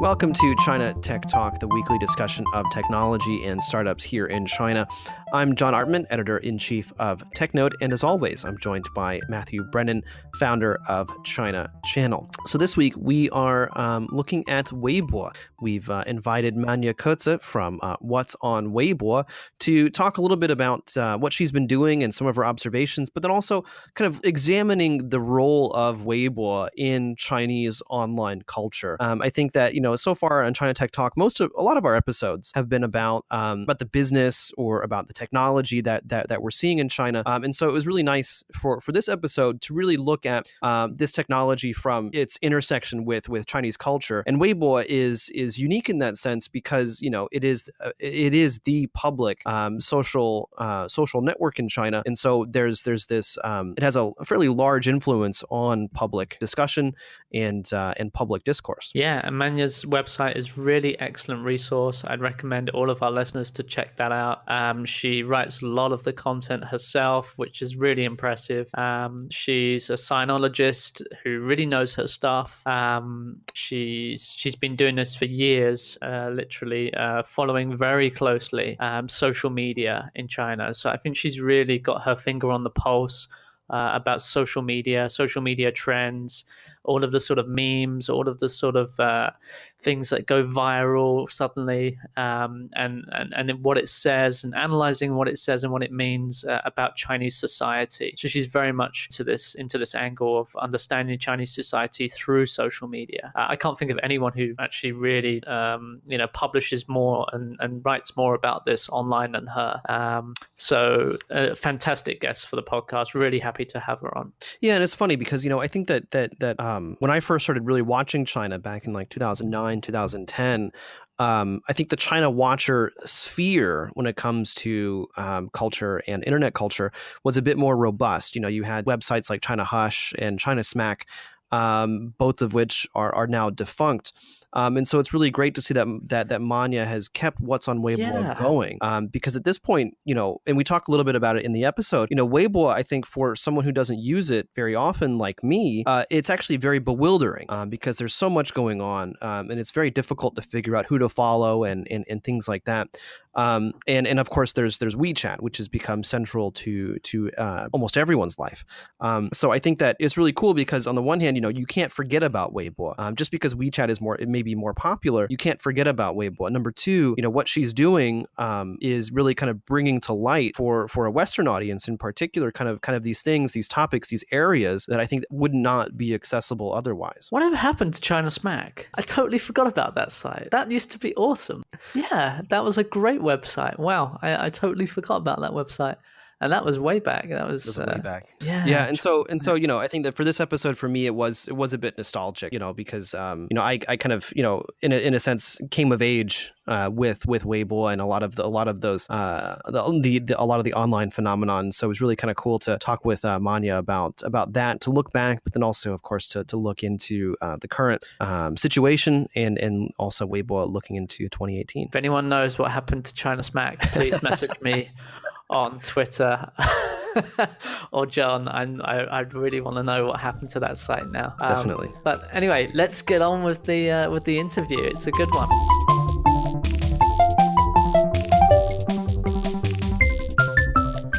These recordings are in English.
Welcome to China Tech Talk, the weekly discussion of technology and startups here in China. I'm John Artman, editor-in-chief of TechNode, and as always, I'm joined by Matthew Brennan, founder of China Channel. So this week, we are looking at Weibo. We've invited Manya Koetse from What's on Weibo to talk a little bit about what she's been doing and some of her observations, but then also kind of examining the role of Weibo in Chinese online culture. I think that, so far on China Tech Talk, a lot of our episodes have been about the business or about the technology that we're seeing in China. And so it was really nice for this episode to really look at this technology from its intersection with Chinese culture. And Weibo is unique in that sense because it is the public social network in China, and so there's this it has a fairly large influence on public discussion and public discourse. Yeah, and Manya's website is really excellent resource. I'd recommend all of our listeners to check that out. She writes a lot of the content herself, which is really impressive. She's a sinologist who really knows her stuff. She's been doing this for years, literally following very closely social media in China. So I think she's really got her finger on the pulse about social media trends, all of the sort of memes, all of the sort of things that go viral suddenly, and what it says, and analyzing what it says and what it means about Chinese society. So she's very much into this angle of understanding Chinese society through social media. I can't think of anyone who actually really publishes more and writes more about this online than her. So a fantastic guest for the podcast. Really happy to have her on. Yeah, and it's funny because I think that when I first started really watching China back in like 2009, 2010, I think the China Watcher sphere when it comes to culture and internet culture was a bit more robust. You had websites like China Hush and China Smack, both of which are now defunct. And so it's really great to see that Manya has kept What's on Weibo going, because at this point, and we talk a little bit about it in the episode, Weibo, I think for someone who doesn't use it very often like me, it's actually very bewildering because there's so much going on, and it's very difficult to figure out who to follow and things like that. And of course, there's WeChat, which has become central to almost everyone's life. So I think that it's really cool because on the one hand, you can't forget about Weibo. Just because WeChat is maybe more popular, you can't forget about Weibo. And number two, what she's doing is really kind of bringing to light for a Western audience in particular, kind of these things, these topics, these areas that I think would not be accessible otherwise. Whatever happened to China Smack? I totally forgot about that site. That used to be awesome. Yeah, that was a great website. Wow, I totally forgot about that website. And that was way back. That was way back. Yeah. And so, I think that for this episode, for me, it was a bit nostalgic, because, I kind of, in a sense, came of age with Weibo and a lot of those, a lot of the online phenomenon. So it was really kind of cool to talk with Manya about that, to look back, but then also, of course, to look into the current situation and also Weibo looking into 2018. If anyone knows what happened to China Smack, please message me on Twitter or John. I really want to know what happened to that site now. Definitely. But anyway, let's get on with the interview. It's a good one.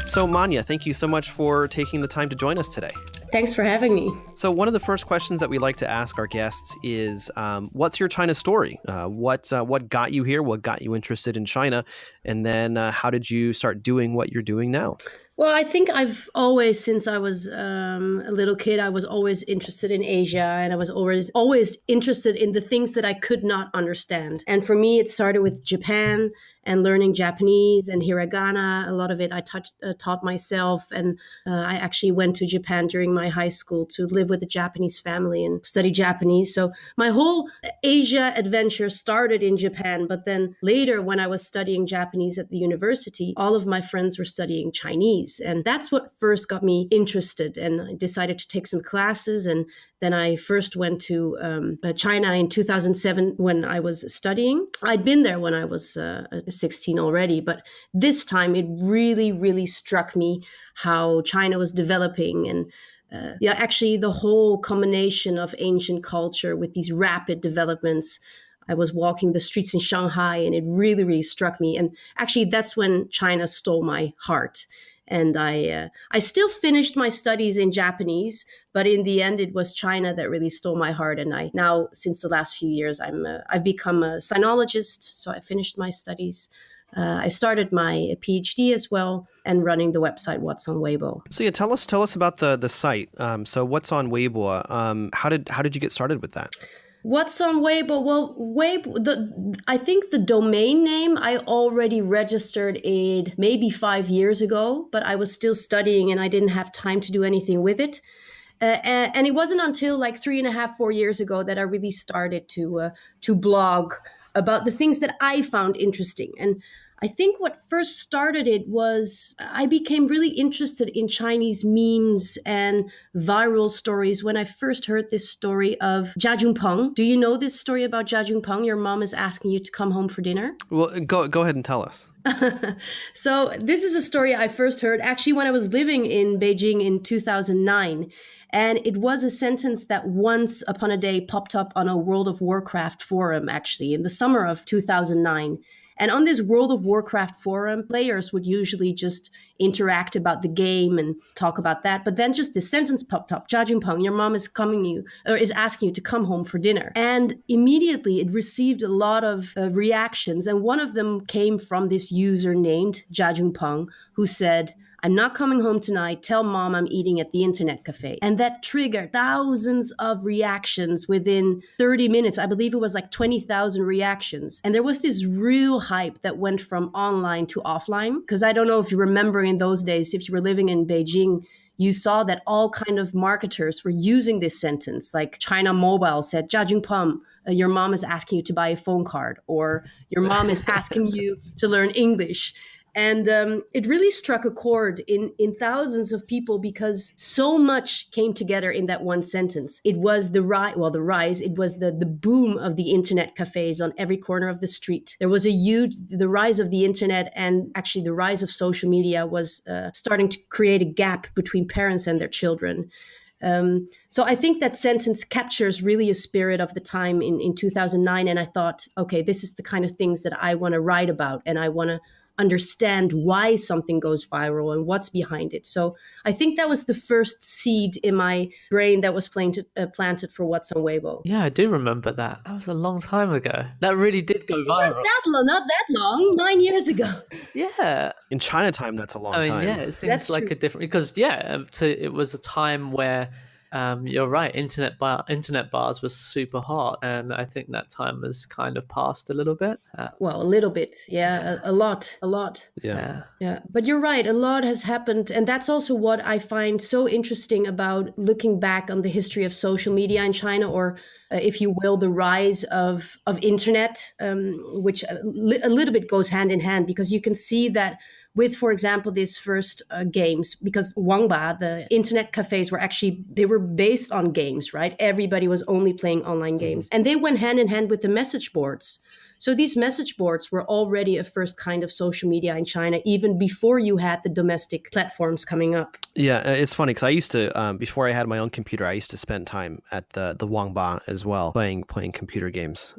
So Manya, thank you so much for taking the time to join us today. Thanks for having me. So one of the first questions that we like to ask our guests is, what's your China story? What got you here? What got you interested in China? And then how did you start doing what you're doing now? Well, I think I've always, since I was a little kid, I was always interested in Asia, and I was always interested in the things that I could not understand. And for me, it started with Japan and learning Japanese and hiragana. A lot of it I taught myself, and I actually went to Japan during my high school to live with a Japanese family and study Japanese. So my whole Asia adventure started in Japan, but then later when I was studying Japanese at the university, all of my friends were studying Chinese. And that's what first got me interested. And I decided to take some classes. And then I first went to China in 2007 when I was studying. I'd been there when I was 16 already. But this time it really, really struck me how China was developing. And actually the whole combination of ancient culture with these rapid developments I was walking the streets in Shanghai, and it really, really struck me. And actually, that's when China stole my heart. And I still finished my studies in Japanese, but in the end, it was China that really stole my heart. And I now, since the last few years, I've become a sinologist. So I finished my studies. I started my PhD as well, and running the website What's on Weibo. So yeah, tell us about the site. So What's on Weibo? How did you get started with that? What's on Weibo? Well, Weibo, I think the domain name I already registered it maybe 5 years ago, but I was still studying and I didn't have time to do anything with it. And it wasn't until like 3.5, 4 years ago that I really started to blog about the things that I found interesting. And I think what first started it was I became really interested in Chinese memes and viral stories when I first heard this story of Jia Junpeng. Do you know this story about Jia Junpeng? Your mom is asking you to come home for dinner. Well, go ahead and tell us. So this is a story I first heard actually when I was living in Beijing in 2009. And it was a sentence that once upon a day popped up on a World of Warcraft forum, actually, in the summer of 2009. And on this World of Warcraft forum, players would usually just interact about the game and talk about that. But then just this sentence popped up: Jia Junpeng, your mom is is asking you to come home for dinner. And immediately it received a lot of reactions. And one of them came from this user named Jia Junpeng, who said, "I'm not coming home tonight. Tell mom I'm eating at the internet cafe." And that triggered thousands of reactions within 30 minutes. I believe it was like 20,000 reactions. And there was this real hype that went from online to offline. Because I don't know if you remember in those days, if you were living in Beijing, you saw that all kind of marketers were using this sentence. Like China Mobile said, "Jia Junpeng, your mom is asking you to buy a phone card," or "Your mom is asking you to learn English." And it really struck a chord in thousands of people because so much came together in that one sentence. It was the rise, it was the boom of the internet cafes on every corner of the street. There was the rise of the internet, and actually the rise of social media was starting to create a gap between parents and their children. So I think that sentence captures really a spirit of the time in 2009. And I thought, okay, this is the kind of things that I want to write about, and I want to understand why something goes viral and what's behind it. So I think that was the first seed in my brain that was planted for What's on Weibo. Yeah, I do remember that. That was a long time ago. That really did go viral. Not that long, 9 years ago. Yeah. In China time, that's a long time. Yeah, it seems That's like true. a different, because it was a time where you're right, internet bars was super hot, and I think that time has kind of passed a little bit. Well, a little bit. Yeah, a lot. Yeah. Yeah, but you're right. A lot has happened. And that's also what I find so interesting about looking back on the history of social media in China, or if you will, the rise of internet, which a little bit goes hand in hand, because you can see that with, for example, these first games, because Wangba, the internet cafes they were based on games, right? Everybody was only playing online games. And they went hand in hand with the message boards. So these message boards were already a first kind of social media in China, even before you had the domestic platforms coming up. Yeah, it's funny because I used to, before I had my own computer, I used to spend time at the Wangba as well, playing computer games.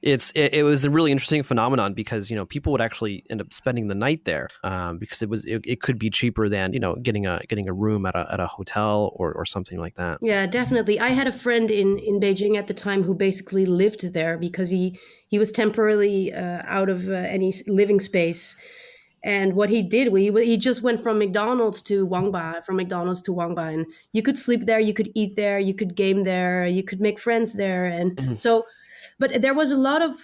It was a really interesting phenomenon because people would actually end up spending the night there because it could be cheaper than getting a room at a hotel or something like that. Yeah, definitely. I had a friend in Beijing at the time who basically lived there because he was temporarily out of any living space. And what he did, he just went from McDonald's to Wangba, and you could sleep there, you could eat there, you could game there, you could make friends there. And so, but there was a lot of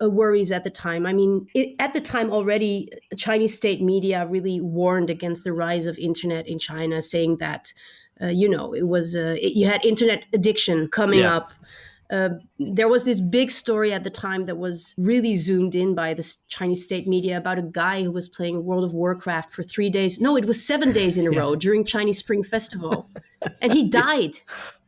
worries at the time. I mean, at the time already, Chinese state media really warned against the rise of internet in China, saying that, it was, you had internet addiction coming up. There was this big story at the time that was really zoomed in by the Chinese state media about a guy who was playing World of Warcraft for 3 days. No, it was 7 days in a row during Chinese Spring Festival. And he died.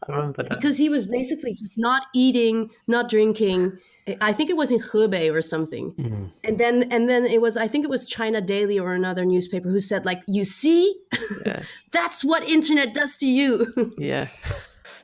I remember that. Because he was basically just not eating, not drinking. I think it was in Hebei or something. Mm-hmm. And then I think it was China Daily or another newspaper who said, like, you see, that's what internet does to you. Yeah.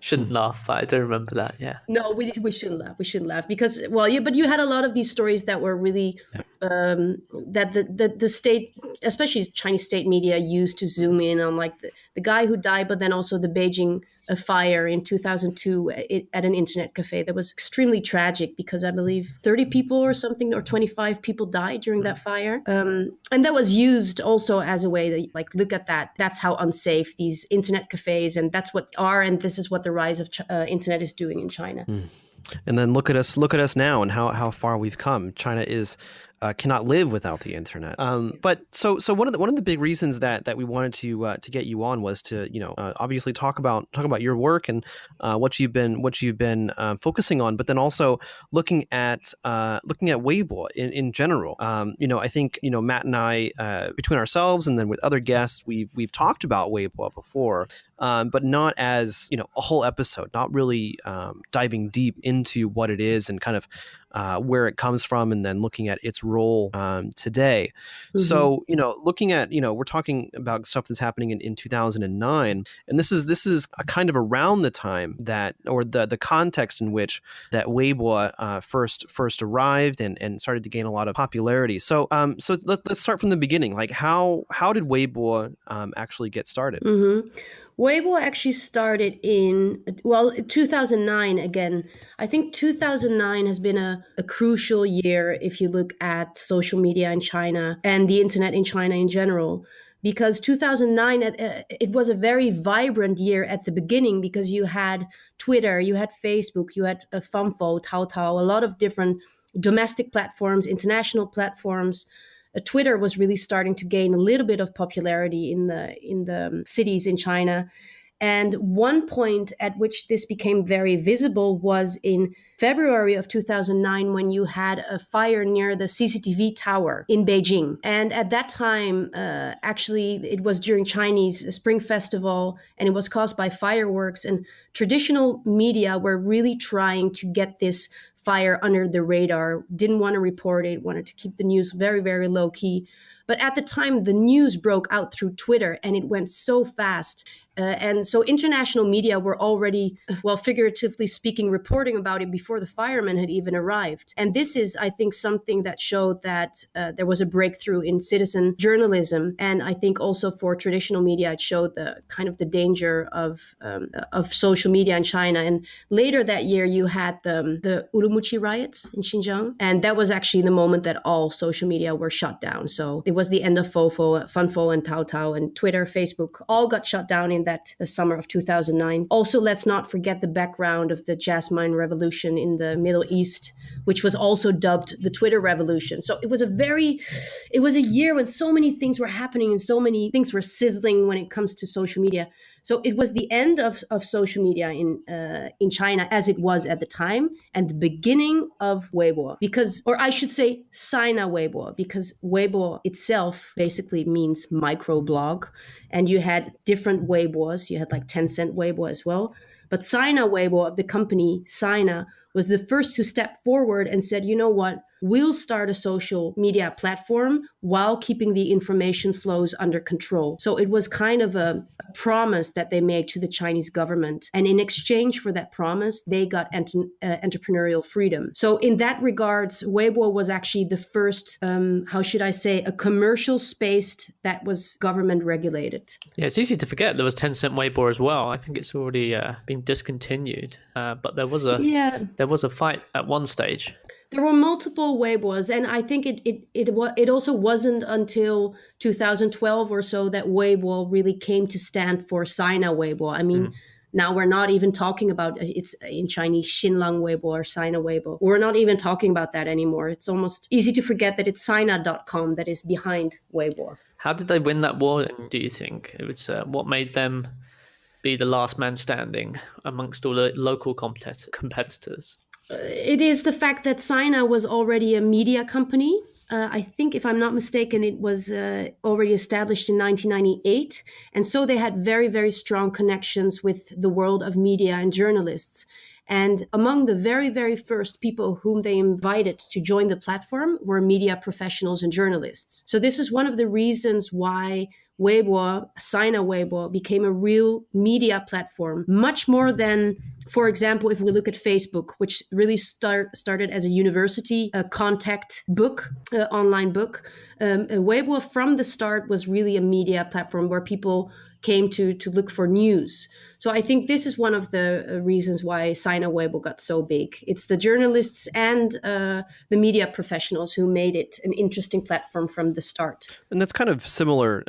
Shouldn't laugh. I do remember that. Yeah. No, we shouldn't laugh. We shouldn't laugh because, well, but you had a lot of these stories that were really that the state, especially Chinese state media, used to zoom in on, like the guy who died, but then also the Beijing fire in 2002 at an internet cafe that was extremely tragic because I believe 30 people or something, or 25 people died during that fire, and that was used also as a way to, like, look at that. That's how unsafe these internet cafes, and that's what and this is what the rise of internet is doing in China. And then look at us now and how far we've come. China is cannot live without the internet. But so one of the big reasons that we wanted to get you on was to obviously talk about your work and what you've been focusing on, but then also looking at Weibo in general. I think Matt and I, between ourselves and then with other guests, we've talked about Weibo before. But not as a whole episode, not really diving deep into what it is and kind of where it comes from, and then looking at its role today. Mm-hmm. So looking at we're talking about stuff that's happening in 2009, and this is a kind of around the time that, or the context in which that Weibo first arrived and started to gain a lot of popularity. So let's start from the beginning. Like how did Weibo actually get started? Mm-hmm. Weibo actually started in 2009 again. I think 2009 has been a crucial year if you look at social media in China and the internet in China in general. Because 2009, it was a very vibrant year at the beginning because you had Twitter, you had Facebook, you had Fanfo, Taotao, a lot of different domestic platforms, international platforms. Twitter was really starting to gain a little bit of popularity in the cities in China. And one point at which this became very visible was in February of 2009, when you had a fire near the CCTV tower in Beijing. And at that time, actually, it was during Chinese Spring Festival, and it was caused by fireworks. And traditional media were really trying to get this fire under the radar, didn't want to report it, wanted to keep the news very, very low key. But at the time, the news broke out through Twitter, and it went so fast. And so international media were already, well, figuratively speaking, reporting about it before the firemen had even arrived. And this is, I think, something that showed that there was a breakthrough in citizen journalism. And I think also for traditional media, it showed the kind of the danger of social media in China. And later that year, you had the Urumqi riots in Xinjiang. And that was actually the moment that all social media were shut down. So it was the end of Fanfo and Taotao, and Twitter, Facebook, all got shut down in that summer of 2009. Also, let's not forget the background of the Jasmine Revolution in the Middle East, which was also dubbed the Twitter Revolution. So it was a year when so many things were happening and so many things were sizzling when it comes to social media. So it was the end of social media in China as it was at the time, and the beginning of Weibo, or I should say Sina Weibo, because Weibo itself basically means microblog, and you had different Weibos. You had like Tencent Weibo as well. But Sina Weibo, the company Sina, was the first to step forward and said, you know what, we'll start a social media platform while keeping the information flows under control. So it was kind of a promise that they made to the Chinese government. And in exchange for that promise, they got entrepreneurial freedom. So in that regards, Weibo was actually the first, a commercial space that was government regulated. Yeah, it's easy to forget there was Tencent Weibo as well. I think it's already been discontinued, but there was a fight at one stage. There were multiple Weibos, and I think it also wasn't until 2012 or so that Weibo really came to stand for Sina Weibo. I mean, now we're not even talking about, it's in Chinese, Xinlang Weibo or Sina Weibo. We're not even talking about that anymore. It's almost easy to forget that it's Sina.com that is behind Weibo. How did they win that war, do you think? It was what made them be the last man standing amongst all the local competitors? It is the fact that Sina was already a media company. I think, if I'm not mistaken, it was already established in 1998. And so they had very, very strong connections with the world of media and journalists. And among the very, very first people whom they invited to join the platform were media professionals and journalists. So this is one of the reasons why Weibo, Sina Weibo, became a real media platform, much more than, for example, if we look at Facebook, which really started as a university contact book, online book. Weibo from the start was really a media platform where people came to look for news. So I think this is one of the reasons why Sina Weibo got so big. It's the journalists and the media professionals who made it an interesting platform from the start. And that's kind of similar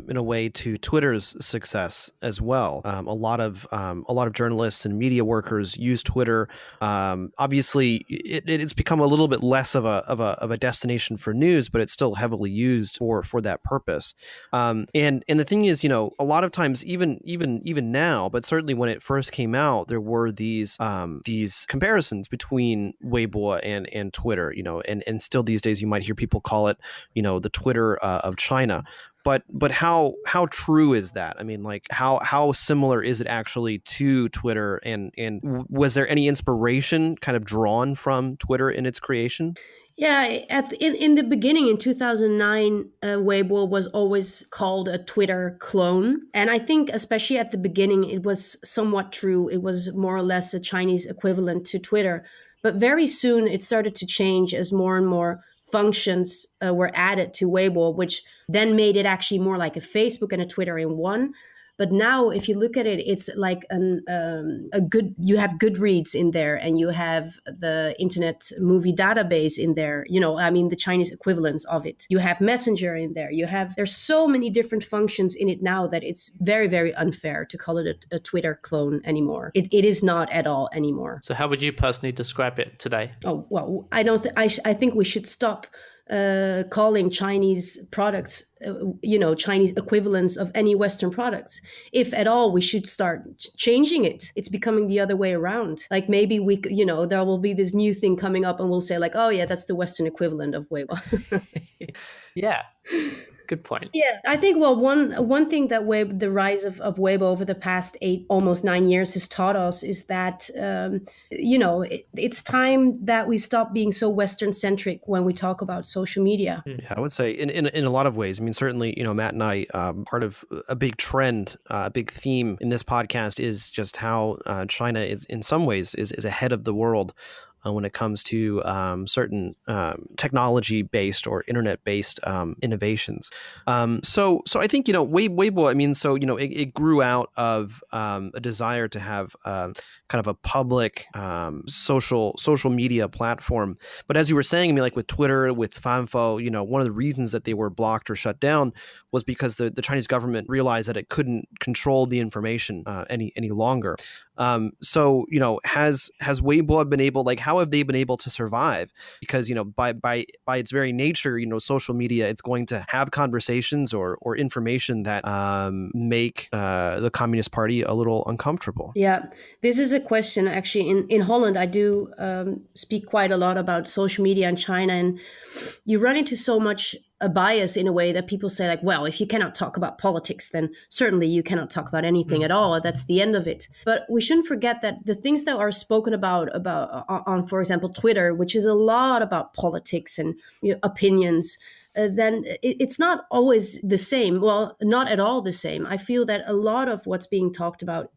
in a way to Twitter's success as well. A lot of journalists and media workers use Twitter. Obviously, it's become a little bit less of a destination for news, but it's still heavily used for that purpose. And the thing is, a lot of times, even now, but certainly when it first came out, there were these comparisons between Weibo and Twitter. And still these days you might hear people call it, the Twitter of China. But how true is that? I mean, like how similar is it actually to Twitter? And was there any inspiration kind of drawn from Twitter in its creation? Yeah, in the beginning, in 2009, Weibo was always called a Twitter clone. And I think especially at the beginning, it was somewhat true. It was more or less a Chinese equivalent to Twitter. But very soon it started to change as more and more functions were added to Weibo, which then made it actually more like a Facebook and a Twitter in one. But now, if you look at it, it's like you have Goodreads in there, and you have the Internet Movie Database in there. The Chinese equivalents of it. You have Messenger in there. There's so many different functions in it now that it's very, very unfair to call it a Twitter clone anymore. It is not at all anymore. So, how would you personally describe it today? Oh well, I don't. I think we should stop calling Chinese products, Chinese equivalents of any Western products. If at all, we should start changing it. It's becoming the other way around. Like maybe there will be this new thing coming up and we'll say like, oh yeah, that's the Western equivalent of Weibo. Yeah. Good point. Yeah, I think, well, one thing that the rise of Weibo over the past almost 9 years has taught us is that, it's time that we stop being so Western-centric when we talk about social media. Yeah, I would say in a lot of ways. I mean, certainly, Matt and I, part of a big trend, a big theme in this podcast is just how China is, in some ways, is ahead of the world when it comes to certain technology-based or internet-based innovations. So I think, Weibo, I mean, so, it grew out of a desire to have kind of a public social media platform. But as you were saying, I mean, like with Twitter, with Fanfo, one of the reasons that they were blocked or shut down was because the Chinese government realized that it couldn't control the information any longer. So, has Weibo been able, like, how have they been able to survive? Because, by its very nature, social media, it's going to have conversations or information that make the Communist Party a little uncomfortable. Yeah, this is a question actually. In Holland, I do speak quite a lot about social media in China, and you run into so much a bias in a way that people say like, well, if you cannot talk about politics, then certainly you cannot talk about anything at all. That's the end of it. But we shouldn't forget that the things that are spoken about on, for example, Twitter, which is a lot about politics and opinions, then it's not always the same. Well, not at all the same. I feel that a lot of what's being talked about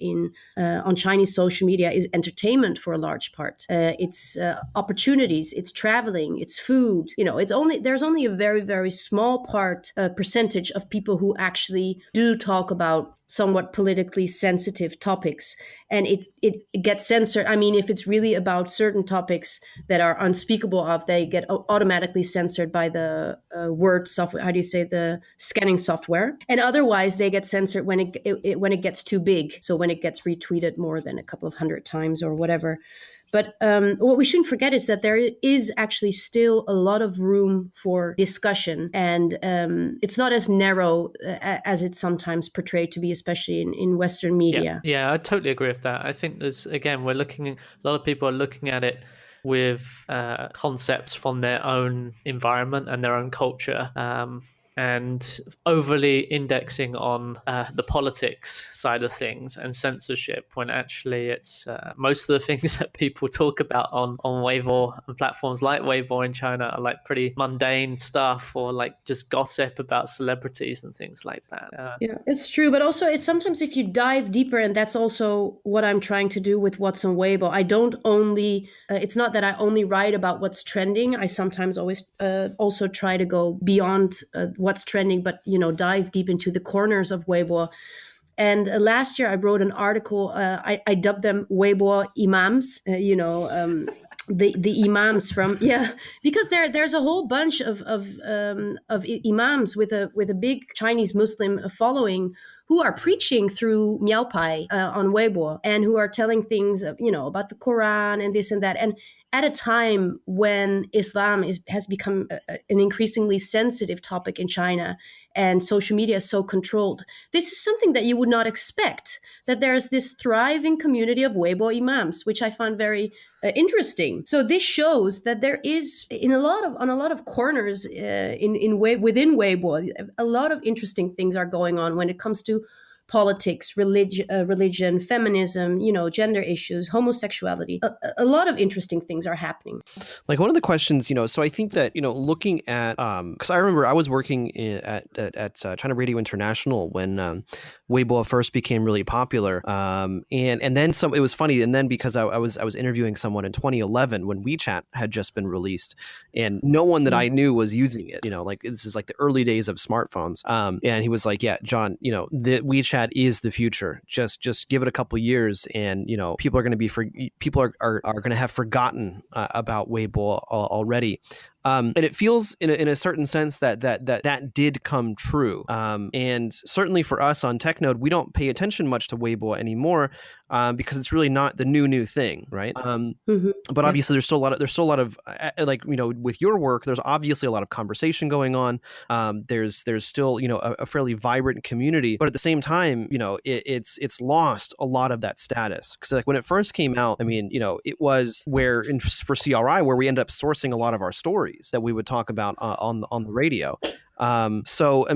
on Chinese social media is entertainment for a large part. It's opportunities, it's traveling, it's food. There's only a very, very small percentage of people who actually do talk about somewhat politically sensitive topics, and it gets censored. I mean, if it's really about certain topics that are unspeakable of, they get automatically censored by the word software. How do you say, the scanning software? And otherwise, they get censored when it gets too big. So when it gets retweeted more than a couple of hundred times or whatever. But what we shouldn't forget is that there is actually still a lot of room for discussion, and it's not as narrow as it's sometimes portrayed to be, especially in Western media. Yeah, I totally agree with that. I think a lot of people are looking at it with concepts from their own environment and their own culture. and overly indexing on the politics side of things and censorship, when actually it's most of the things that people talk about on Weibo and platforms like Weibo in China are like pretty mundane stuff, or like just gossip about celebrities and things like that. Yeah, it's true. But also, it's sometimes if you dive deeper, and that's also what I'm trying to do with What's on Weibo. I don't only, it's not that I only write about what's trending. I sometimes always also try to go beyond what's trending, but, dive deep into the corners of Weibo. And last year I wrote an article. I dubbed them Weibo imams. The imams from because there's a whole bunch of imams with a big Chinese Muslim following who are preaching through Miaopai on Weibo, and who are telling things about the Quran and this and that. And at a time when Islam has become an increasingly sensitive topic in China, and social media is so controlled, this is something that you would not expect, that there's this thriving community of Weibo imams, which I find very interesting. So this shows that there is on a lot of corners within Weibo, a lot of interesting things are going on when it comes to politics, religion, feminism, gender issues, homosexuality. A lot of interesting things are happening. Like one of the questions, so I think that, looking at, because I remember I was working at China Radio International when Weibo first became really popular, and then some. It was funny, and then because I was interviewing someone in 2011 when WeChat had just been released, and no one that I knew was using it. Like this is like the early days of smartphones, and he was like, "Yeah, John, the WeChat is the future. Just give it a couple years, and people are going to be people are going to have forgotten about Weibo already." And it feels in a certain sense that did come true. And certainly for us on TechNode, we don't pay attention much to Weibo anymore because it's really not the new thing, right? But obviously there's still a lot of with your work, there's obviously a lot of conversation going on. There's still a fairly vibrant community, but at the same time, it's lost a lot of that status, because like when it first came out, it was for CRI where we end up sourcing a lot of our stories that we would talk about on the radio. So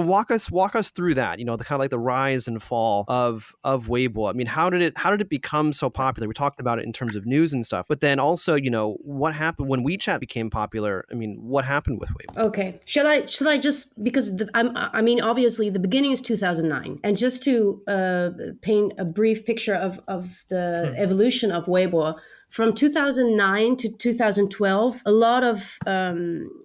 walk us through that, the kind of like the rise and fall of Weibo. How did it become so popular? We talked about it in terms of news and stuff, but then also, what happened when WeChat became popular? What happened with Weibo? Okay. Shall I just, because obviously the beginning is 2009, and just to paint a brief picture of the evolution of Weibo. From 2009 to 2012, a lot of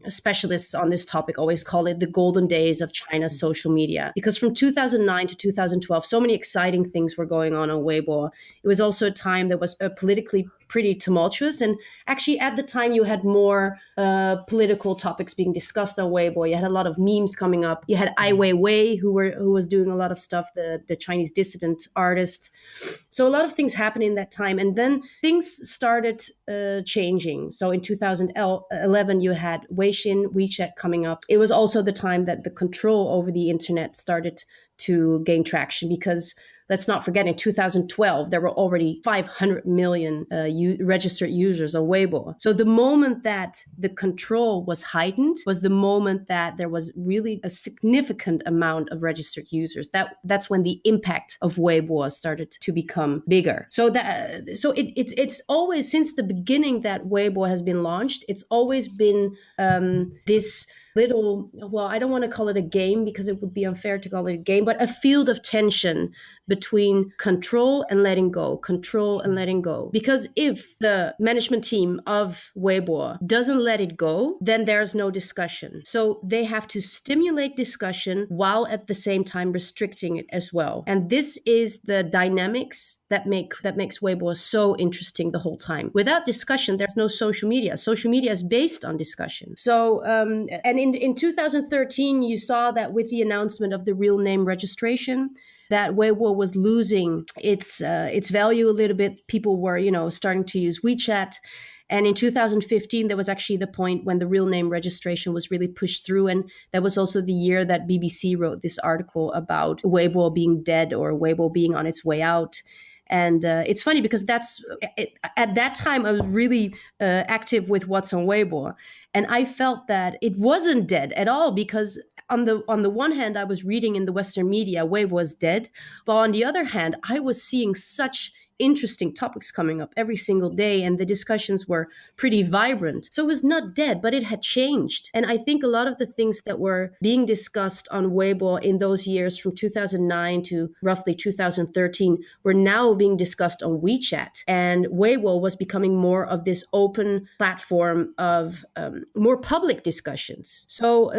specialists on this topic always call it the golden days of China's social media, because from 2009 to 2012, so many exciting things were going on Weibo. It was also a time that was politically pretty tumultuous, and actually at the time you had more political topics being discussed on Weibo. You had a lot of memes coming up. You had Ai Weiwei, who was doing a lot of stuff, the Chinese dissident artist. So a lot of things happened in that time, and then things started changing. So in 2011 you had Weixin, WeChat coming up. It was also the time that the control over the internet started to gain traction, because let's not forget, in 2012, there were already 500 million registered users on Weibo. So the moment that the control was heightened was the moment that there was really a significant amount of registered users. That's when the impact of Weibo started to become bigger. So it's always, since the beginning that Weibo has been launched, it's always been this little, well, I don't want to call it a game because it would be unfair to call it a game, but a field of tension between control and letting go, control and letting go. Because if the management team of Weibo doesn't let it go, then there's no discussion. So they have to stimulate discussion while at the same time restricting it as well. And this is the dynamics that makes Weibo so interesting the whole time. Without discussion, there's no social media. Social media is based on discussion. So, and in 2013, you saw that with the announcement of the real name registration, that Weibo was losing its value a little bit. People were, starting to use WeChat. And in 2015, there was actually the point when the real name registration was really pushed through. And that was also the year that BBC wrote this article about Weibo being dead or Weibo being on its way out. And it's funny because at that time, I was really active with What's on Weibo. And I felt that it wasn't dead at all, because on the one hand, I was reading in the Western media, Weibo was dead, but on the other hand, I was seeing such interesting topics coming up every single day, and the discussions were pretty vibrant. So it was not dead, but it had changed. And I think a lot of the things that were being discussed on Weibo in those years from 2009 to roughly 2013 were now being discussed on WeChat. And Weibo was becoming more of this open platform of more public discussions. So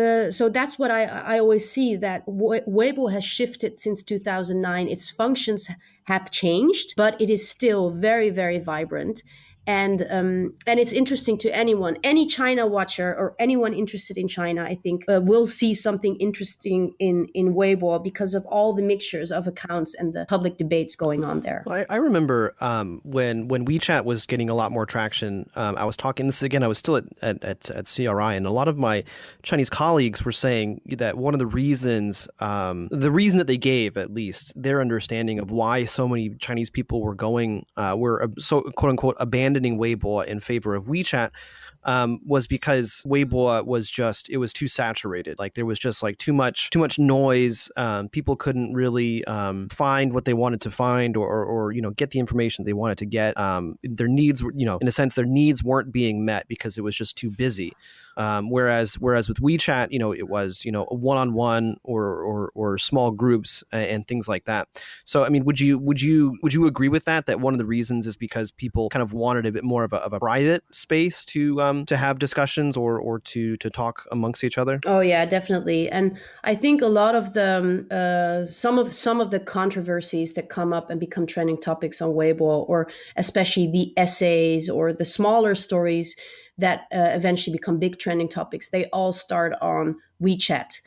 that's what I always see, that Weibo has shifted since 2009. Its functions have changed, but it is still very, very vibrant. And it's interesting to any China watcher or anyone interested in China, I think, will see something interesting in Weibo because of all the mixtures of accounts and the public debates going on there. Well, I remember when WeChat was getting a lot more traction. I was talking this again. I was still at CRI, and a lot of my Chinese colleagues were saying that one of the reasons that they gave, at least their understanding of why so many Chinese people were so quote unquote abandoning Weibo in favor of WeChat, was because Weibo was too saturated. Like there was just like too much noise. People couldn't really find what they wanted to find, or get the information they wanted to get. Their needs were, in a sense, their needs weren't being met because it was just too busy. Whereas with WeChat, it was a one-on-one or small groups and things like that. So I mean, would you agree with that? That one of the reasons is because people kind of wanted a bit more of a private space to have discussions or to talk amongst each other? Oh yeah, definitely. And I think a lot of the some of the controversies that come up and become trending topics on Weibo, or especially the essays or the smaller stories that eventually become big trending topics, they all start on WeChat.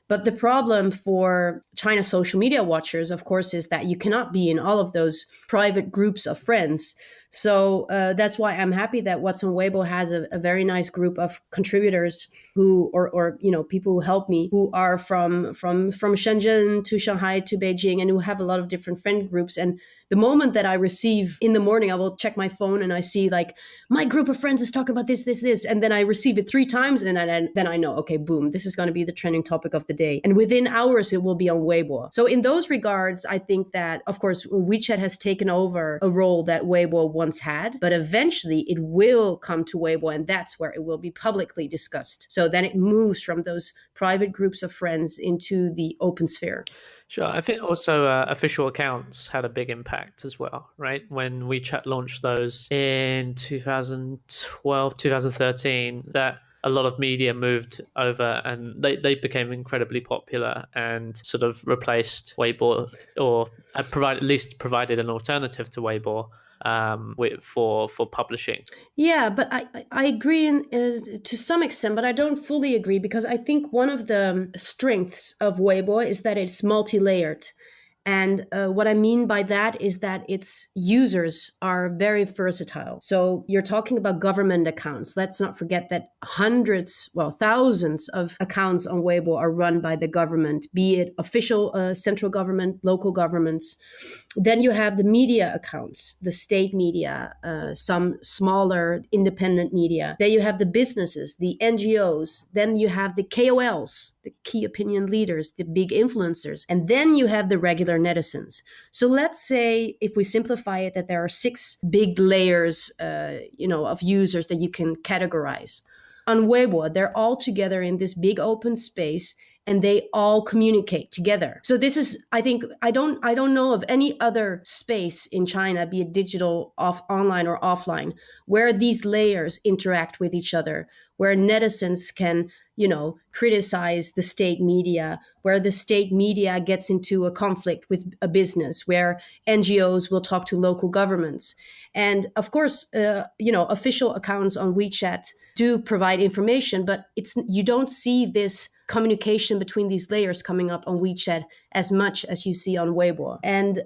But the problem for China social media watchers, of course, is that you cannot be in all of those private groups of friends. So that's why I'm happy that What's on Weibo has a very nice group of contributors who, or people who help me, who are from Shenzhen to Shanghai to Beijing, and who have a lot of different friend groups. And the moment that I receive in the morning, I will check my phone and I see like my group of friends is talking about this, and then I receive it 3 times, and then I know, okay, boom, this is going to be the trending topic of the day. And within hours, it will be on Weibo. So in those regards, I think that, of course, WeChat has taken over a role that Weibo once had, but eventually it will come to Weibo, and that's where it will be publicly discussed. So then it moves from those private groups of friends into the open sphere. Sure. I think also official accounts had a big impact as well, right? When WeChat launched those in 2012, 2013, that a lot of media moved over and they became incredibly popular and sort of replaced Weibo, or at least provided an alternative to Weibo for publishing. Yeah, but I agree to some extent, but I don't fully agree, because I think one of the strengths of Weibo is that it's multi-layered. And what I mean by that is that its users are very versatile. So you're talking about government accounts. Let's not forget that thousands of accounts on Weibo are run by the government, be it official central government, local governments. Then you have the media accounts, the state media, some smaller independent media. Then you have the businesses, the NGOs. Then you have the KOLs, the key opinion leaders, the big influencers. And then you have the regular netizens. So let's say, if we simplify it, that there are 6 big layers, of users that you can categorize. On Weibo, they're all together in this big open space, and they all communicate together. So this is, I think, I don't know of any other space in China, be it digital, online or offline, where these layers interact with each other, where netizens can, criticize the state media, where the state media gets into a conflict with a business, where NGOs will talk to local governments. And of course, official accounts on WeChat do provide information, but you don't see this communication between these layers coming up on WeChat as much as you see on Weibo. And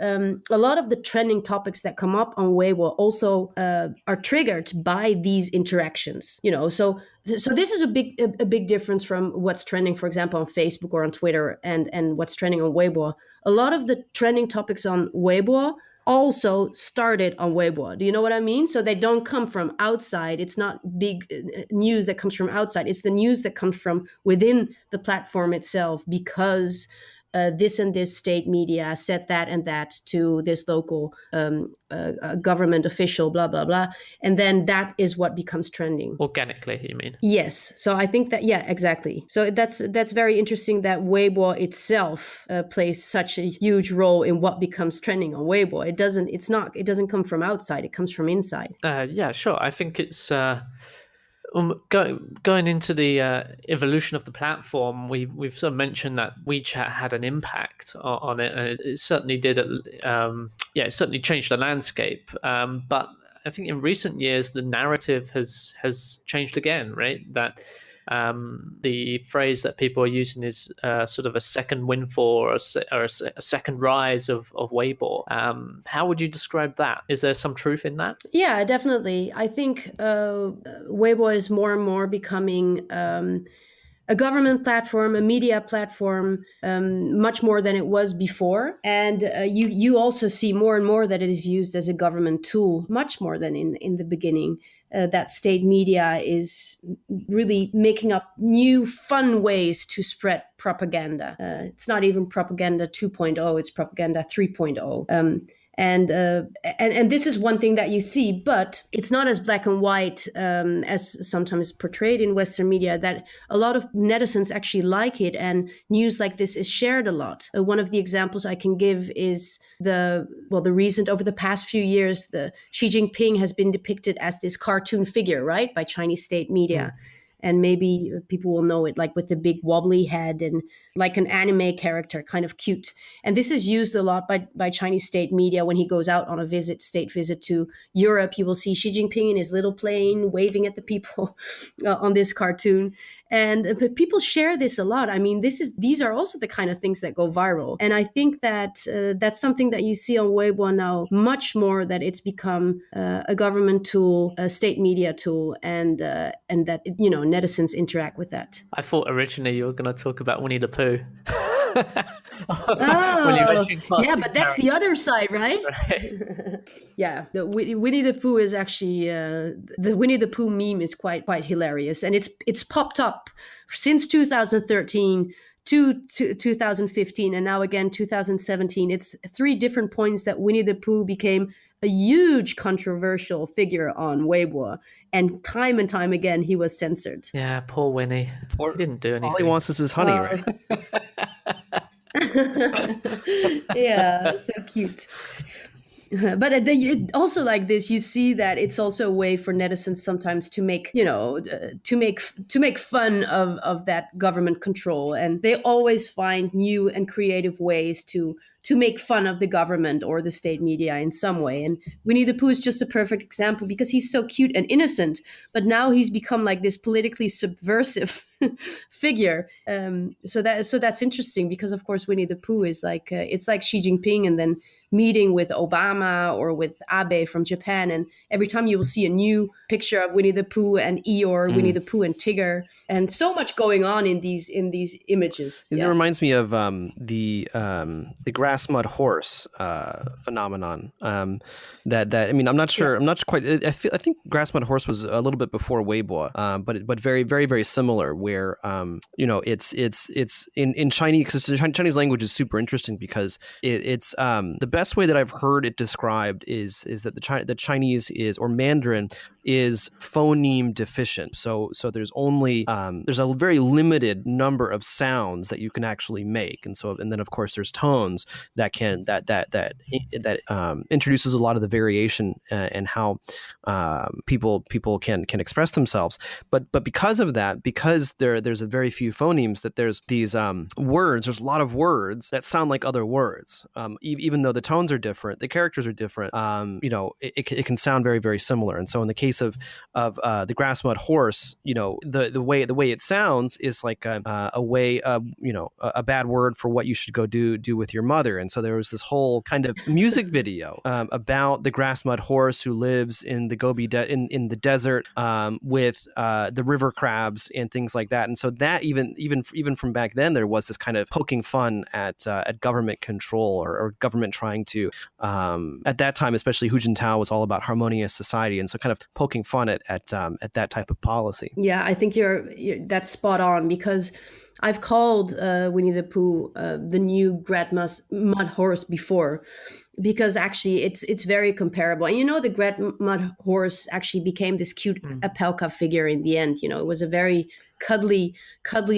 a lot of the trending topics that come up on Weibo also are triggered by these interactions. So this is a big difference from what's trending, for example, on Facebook or on Twitter, and what's trending on Weibo. A lot of the trending topics on Weibo also started on Weibo. Do you know what I mean? So they don't come from outside. It's not big news that comes from outside. It's the news that comes from within the platform itself, because this and this state media said that and that to this local government official, blah, blah, blah. And then that is what becomes trending. Organically, you mean? Yes. So I think that, yeah, exactly. So that's very interesting that Weibo itself plays such a huge role in what becomes trending on Weibo. It doesn't come from outside. It comes from inside. Yeah, sure. I think it's going into the evolution of the platform. We've sort of mentioned that WeChat had an impact on it, and it certainly did. It certainly changed the landscape. But I think in recent years the narrative has changed again, right? That the phrase that people are using is sort of a second windfall or a second rise of Weibo. How would you describe that? Is there some truth in that? Yeah, definitely. I think Weibo is more and more becoming a government platform, a media platform, much more than it was before. And you also see more and more that it is used as a government tool, much more than in the beginning. That state media is really making up new fun ways to spread propaganda. It's not even propaganda 2.0, it's propaganda 3.0. And this is one thing that you see, but it's not as black and white as sometimes portrayed in Western media, that a lot of netizens actually like it, and news like this is shared a lot. One of the examples I can give is the recent, over the past few years, the Xi Jinping has been depicted as this cartoon figure, right, by Chinese state media. And maybe people will know it like with the big wobbly head and like an anime character, kind of cute. And this is used a lot by Chinese state media. When he goes out on a state visit to Europe, you will see Xi Jinping in his little plane waving at the people on this cartoon. And people share this a lot. I mean, these are also the kind of things that go viral. And I think that that's something that you see on Weibo now much more, that it's become a government tool, a state media tool, and that, netizens interact with that. I thought originally you were going to talk about Winnie the Pooh. Oh, yeah, but that's the other side, right? Yeah, the Winnie the Pooh is actually the Winnie the Pooh meme is quite hilarious, and it's popped up since 2013 to 2015, and now again 2017. It's 3 different points that Winnie the Pooh became a huge controversial figure on Weibo, and time again he was censored. Yeah, poor Winnie. He didn't do anything. All he wants is his honey, right? Yeah, so cute. But also like this, you see that it's also a way for netizens sometimes to make, to make fun of that government control, and they always find new and creative ways to make fun of the government or the state media in some way. And Winnie the Pooh is just a perfect example, because he's so cute and innocent, but now he's become like this politically subversive figure. So that's interesting, because of course Winnie the Pooh is like it's like Xi Jinping and then meeting with Obama or with Abe from Japan, and every time you will see a new picture of Winnie the Pooh and Eeyore, Winnie the Pooh and Tigger, and so much going on in these images. It reminds me of the grass mud horse phenomenon. That I mean, I'm not sure. Yeah. I'm not quite. I think grass mud horse was a little bit before Weibo, but very very very similar. Where it's in Chinese, because the Chinese language is super interesting, because it's the best way that I've heard it described is that the Chinese is, or Mandarin is, phoneme deficient. So there's only there's a very limited number of sounds that you can actually make, and then of course there's tones that introduces a lot of the variation and how people can express themselves. But because of that, because there's a very few phonemes, that there's these words. There's a lot of words that sound like other words, even though the tones are different, the characters are different. It can sound very very similar. And so in the case of the grass mud horse, the way it sounds is like a way a bad word for what you should go do with your mother. together. And so there was this whole kind of music video about the grass mud horse who lives in the Gobi in the desert with the river crabs and things like that. And so that even from back then, there was this kind of poking fun at government control or government trying to at that time, especially Hu Jintao was all about harmonious society, and so kind of poking fun at that type of policy. Yeah, I think that's spot on, because I've called Winnie the Pooh the new mud horse before, because actually it's very comparable. And the mud horse actually became this cute Apelka figure in the end. It was a very cuddly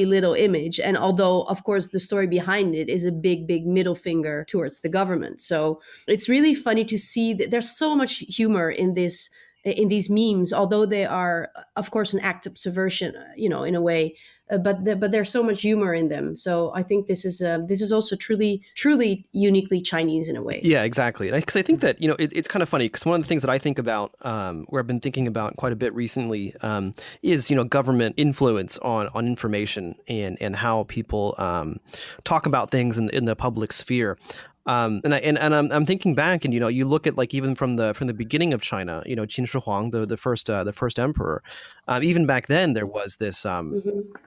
little image. And although, of course, the story behind it is a big middle finger towards the government. So it's really funny to see that there's so much humor in these memes, although they are, of course, an act of subversion, in a way, but there's so much humor in them. So I think this is also truly uniquely Chinese in a way. Yeah, exactly. Because I think that it's kind of funny, because one of the things that I think about, where I've been thinking about quite a bit recently, is government influence on information and how people talk about things in the public sphere. And I'm thinking back, and you look at like even from the beginning of China, Qin Shi Huang, the first emperor, even back then there was this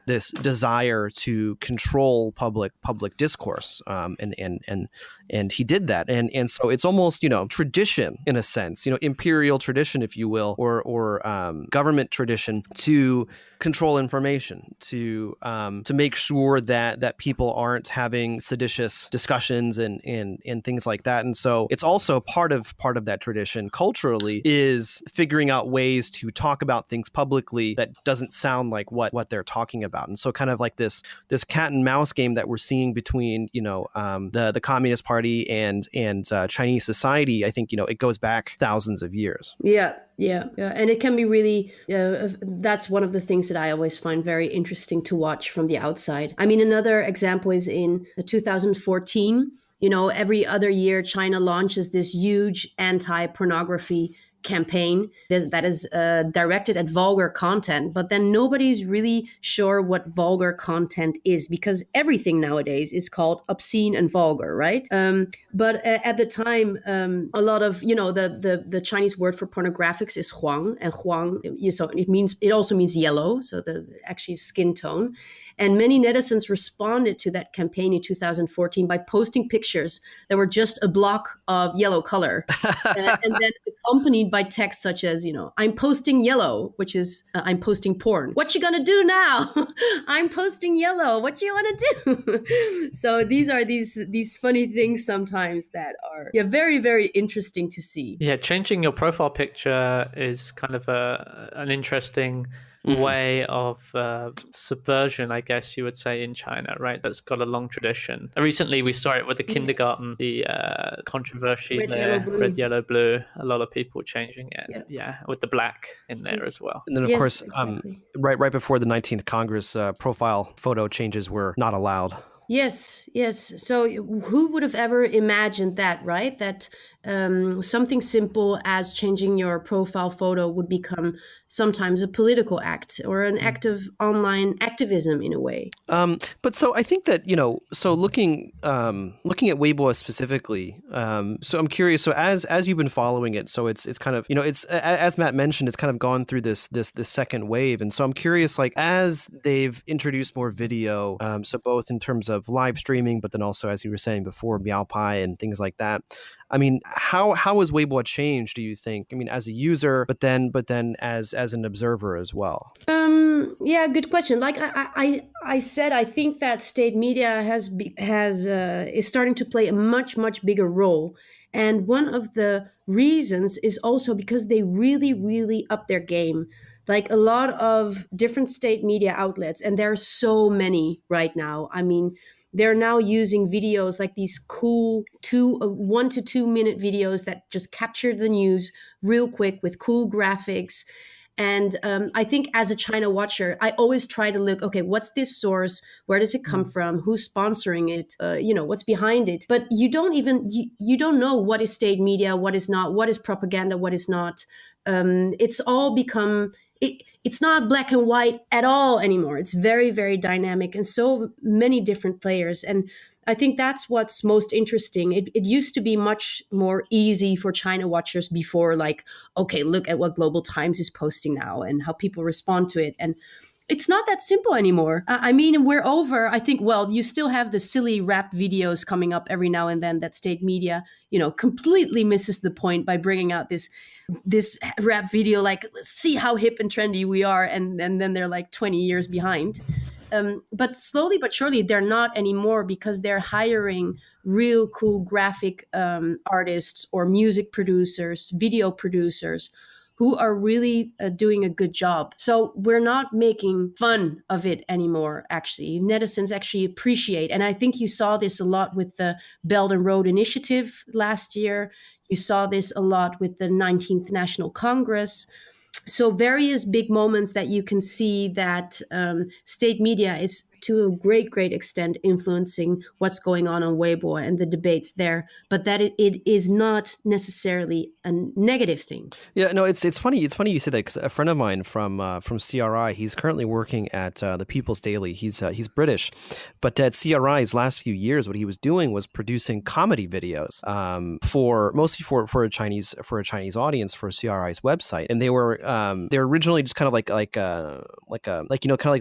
this desire to control public discourse, and he did that, and so it's almost tradition in a sense, imperial tradition, if you will, or government tradition to control information, to make sure that people aren't having seditious discussions and things like that. And so it's also part of that tradition culturally is figuring out ways to talk about things publicly that doesn't sound like what they're talking about. And so kind of like this cat and mouse game that we're seeing between the Communist Party and Chinese society, I think it goes back thousands of years. Yeah, and it can be really. That's one of the things that I always find very interesting to watch from the outside. I mean, another example is in 2014. Every other year, China launches this huge anti-pornography campaign that is directed at vulgar content, but then nobody's really sure what vulgar content is, because everything nowadays is called obscene and vulgar, right? But at the time, a lot of the Chinese word for pornographics is huang, and huang, so it also means yellow, so the actually skin tone. And many netizens responded to that campaign in 2014 by posting pictures that were just a block of yellow color, and then accompanied by text such as, I'm posting yellow, which is I'm posting porn. What you gonna do now? I'm posting yellow. What you wanna do? So these are these funny things sometimes that are very, very interesting to see. Yeah, changing your profile picture is kind of an interesting way of subversion, I guess you would say, in China, right? That's got a long tradition. Recently, we saw it with the kindergarten, the controversy there, red, yellow, blue. A lot of people changing it, with the black in there as well. And then, of course, exactly. right before the 19th Congress, profile photo changes were not allowed. Yes. So who would have ever imagined that, right? That something simple as changing your profile photo would become sometimes a political act or an act of online activism in a way. But so I think that, so looking at Weibo specifically, so I'm curious, so as you've been following it, so it's kind of, it's, as Matt mentioned, it's kind of gone through this second wave. And so I'm curious, like, as they've introduced more video, so both in terms of live streaming, but then also, as you were saying before, Miaopai and things like that. I mean, how has Weibo changed, do you think? I mean, as a user, but then as an observer as well. Yeah, good question. Like I said, I think that state media is starting to play a much bigger role, and one of the reasons is also because they really up their game. Like a lot of different state media outlets, and there are so many right now. I mean, they're now using videos like these cool 1 to 2 minute videos that just capture the news real quick with cool graphics. And I think as a China watcher, I always try to look, okay, what's this source? Where does it come from? Who's sponsoring it? What's behind it? But you don't know what is state media, what is not, what is propaganda, what is not. It's all become... It's not black and white at all anymore. It's very, very dynamic and so many different players. And I think that's what's most interesting. It used to be much more easy for China watchers before, like, okay, look at what Global Times is posting now and how people respond to it. And it's not that simple anymore. I mean, we're over. I think, well, you still have the silly rap videos coming up every now and then that state media, completely misses the point by bringing out this rap video, like, see how hip and trendy we are. And then they're like 20 years behind. But slowly but surely, they're not anymore because they're hiring real cool graphic artists or music producers, video producers who are really doing a good job. So we're not making fun of it anymore, actually. Netizens actually appreciate. And I think you saw this a lot with the Belt and Road Initiative last year. You saw this a lot with the 19th National Congress. So various big moments that you can see that state media is to a great extent influencing what's going on Weibo and the debates there, but that it is not necessarily a negative thing. Yeah, no, it's funny. It's funny you say that because a friend of mine from CRI, he's currently working at the People's Daily. He's British, but at CRI, his last few years, what he was doing was producing comedy videos mostly for a Chinese audience for CRI's website, and they were originally just kind of like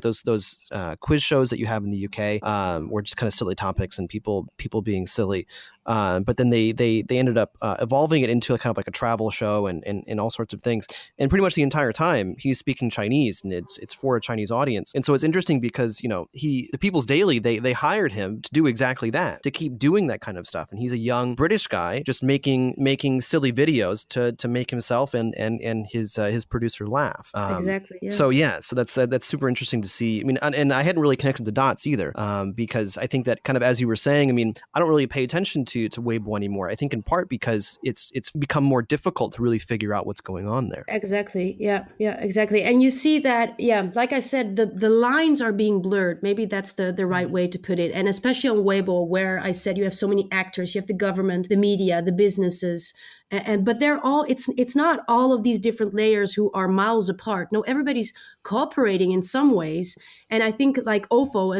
those quiz shows that you have in the UK, were just kind of silly topics and people being silly. But then they ended up evolving it into a kind of like a travel show and all sorts of things. And pretty much the entire time he's speaking Chinese, and it's for a Chinese audience. And so it's interesting because the People's Daily, they hired him to do exactly that, to keep doing that kind of stuff. And he's a young British guy just making silly videos to make himself and his producer laugh. Exactly. Yeah. So that's super interesting to see. I mean, and I hadn't really connected the dots either, because I think that kind of, as you were saying, I mean, I don't really pay attention to Weibo anymore. I think in part because it's become more difficult to really figure out what's going on there. Exactly. Yeah, exactly. And you see that, like I said, the lines are being blurred. Maybe that's the right way to put it. And especially on Weibo, where I said you have so many actors, you have the government, the media, the businesses, but they're all, it's not all of these different layers who are miles apart. No, everybody's cooperating in some ways. And I think like OFO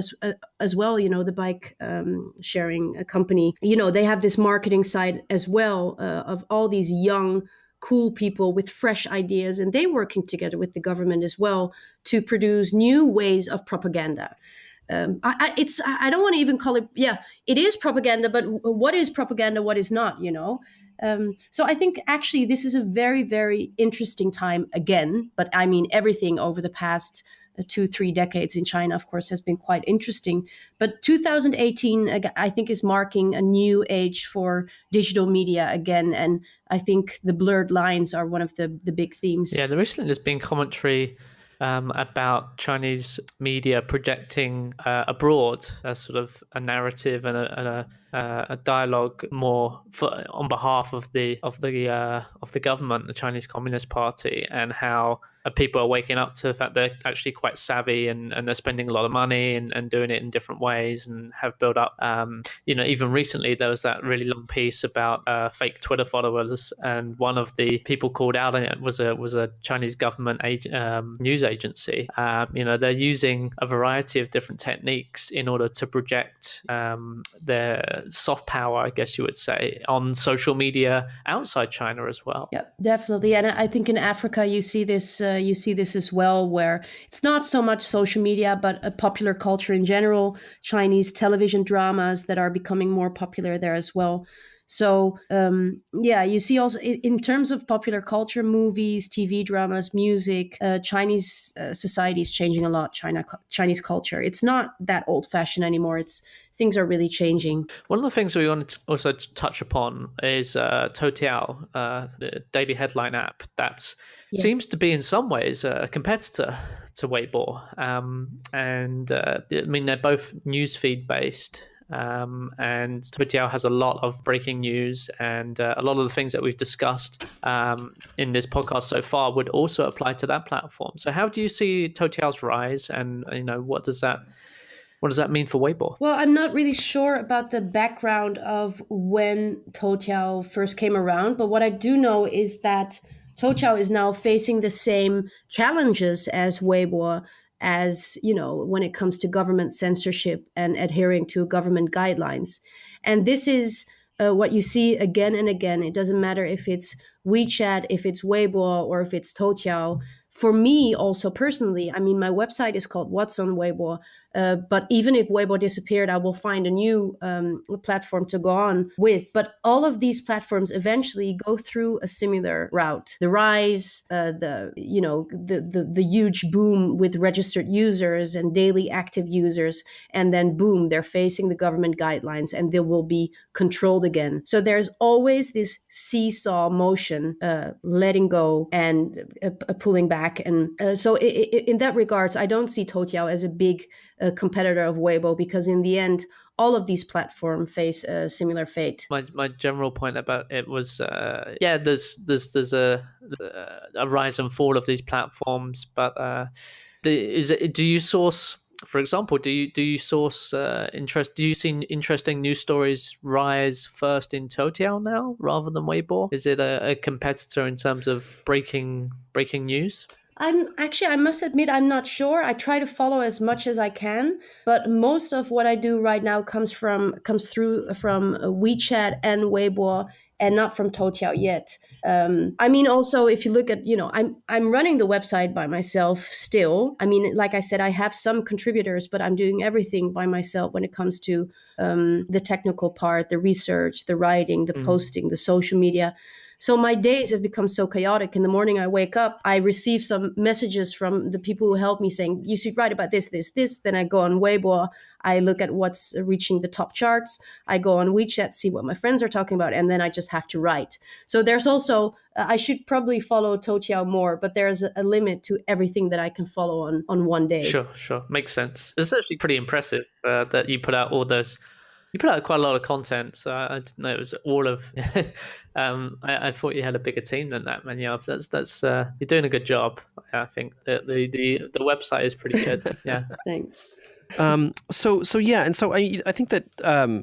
as well, the bike sharing company, they have this marketing side as well of all these young, cool people with fresh ideas, and they working together with the government as well to produce new ways of propaganda. I don't want to even call it, it is propaganda, but what is propaganda, what is not, So I think actually this is a very, very interesting time again, but I mean, everything over the past 2-3 decades in China, of course, has been quite interesting. But 2018, I think, is marking a new age for digital media again. And I think the blurred lines are one of the big themes. Yeah, recently there's been commentary about Chinese media projecting abroad as sort of a narrative and a dialogue more on behalf of the government, the Chinese Communist Party, and how people are waking up to the fact they're actually quite savvy and they're spending a lot of money and doing it in different ways and have built up. Even recently there was that really long piece about fake Twitter followers, and one of the people called out on it was a Chinese government news agency. They're using a variety of different techniques in order to project their soft power, I guess you would say, on social media outside China as well. Yeah, definitely. And I think in Africa you see this as well, where it's not so much social media, but a popular culture in general, Chinese television dramas that are becoming more popular there as well. So, you see also in terms of popular culture, movies, TV dramas, music, Chinese society is changing a lot. Chinese culture. It's not that old fashioned anymore. Things are really changing. One of the things we wanted to also touch upon is Toutiao, the daily headline app that seems to be in some ways a competitor to Weibo. They're both newsfeed based. And Toutiao has a lot of breaking news, and a lot of the things that we've discussed in this podcast so far would also apply to that platform. So how do you see Toutiao's rise, and what does that mean for Weibo? Well, I'm not really sure about the background of when Toutiao first came around, but what I do know is that Toutiao is now facing the same challenges as Weibo, as, when it comes to government censorship and adhering to government guidelines. And this is what you see again and again. It doesn't matter if it's WeChat, if it's Weibo, or if it's Toutiao. For me, also personally, I mean, my website is called What's on Weibo. But even if Weibo disappeared, I will find a new platform to go on with. But all of these platforms eventually go through a similar route. The rise, the huge boom with registered users and daily active users, and then boom, they're facing the government guidelines, and they will be controlled again. So there's always this seesaw motion, letting go and pulling back. And so in that regards, I don't see Toutiao as a big competitor of Weibo, because in the end, all of these platforms face a similar fate. My general point about it was, there's a rise and fall of these platforms, but do you source, for example, do you source do you see interesting news stories rise first in Toutiao now rather than Weibo? Is it a competitor in terms of breaking news? I must admit, I'm not sure. I try to follow as much as I can, but most of what I do right now comes through from WeChat and Weibo, and not from Toutiao yet. I mean, also, if you look at, I'm running the website by myself still. I mean, like I said, I have some contributors, but I'm doing everything by myself when it comes to the technical part, the research, the writing, the posting, the social media. So my days have become so chaotic. In the morning, I wake up, I receive some messages from the people who help me saying, you should write about this, this, this. Then I go on Weibo, I look at what's reaching the top charts. I go on WeChat, see what my friends are talking about, and then I just have to write. So there's also, I should probably follow Toutiao more, but there's a limit to everything that I can follow on one day. Sure. Makes sense. It's actually pretty impressive that you put out all those. You put out quite a lot of content, so I didn't know it was all of. I thought you had a bigger team than that, Manya. That's you're doing a good job. I think the website is pretty good. Yeah. Thanks. So yeah, and so I think that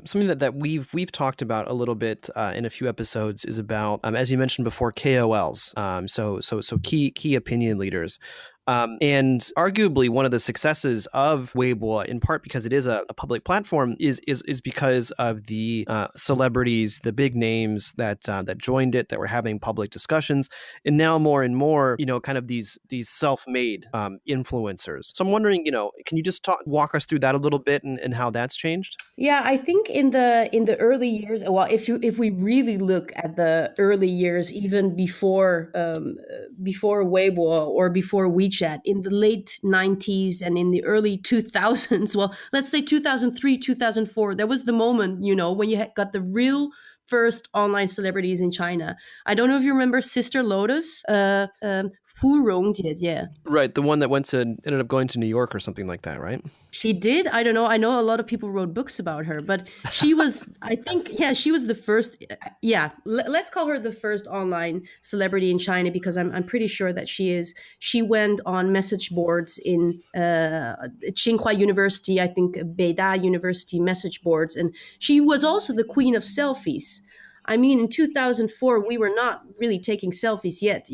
something that we've talked about a little bit in a few episodes is about, as you mentioned before, KOLs. So key opinion leaders. And arguably one of the successes of Weibo, in part because it is a public platform, is because of the celebrities, the big names that joined it, that were having public discussions, and now more and more, kind of these self-made influencers. So I'm wondering, can you just walk us through that a little bit and how that's changed? Yeah, I think in the early years, well, if we really look at the early years, even before Weibo or before WeChat, in the late 90s and in the early 2000s, well, let's say 2003, 2004, there was the moment, when you got the real first online celebrities in China. I don't know if you remember Sister Lotus, Fu Rong Jie. Right, the one that ended up going to New York or something like that, right? She did. I don't know. I know a lot of people wrote books about her, but she was, I think, she was the first. Yeah, let's call her the first online celebrity in China, because I'm pretty sure that she is. She went on message boards in Tsinghua University, I think Beida University message boards, and she was also the queen of selfies. I mean, in 2004, we were not really taking selfies yet.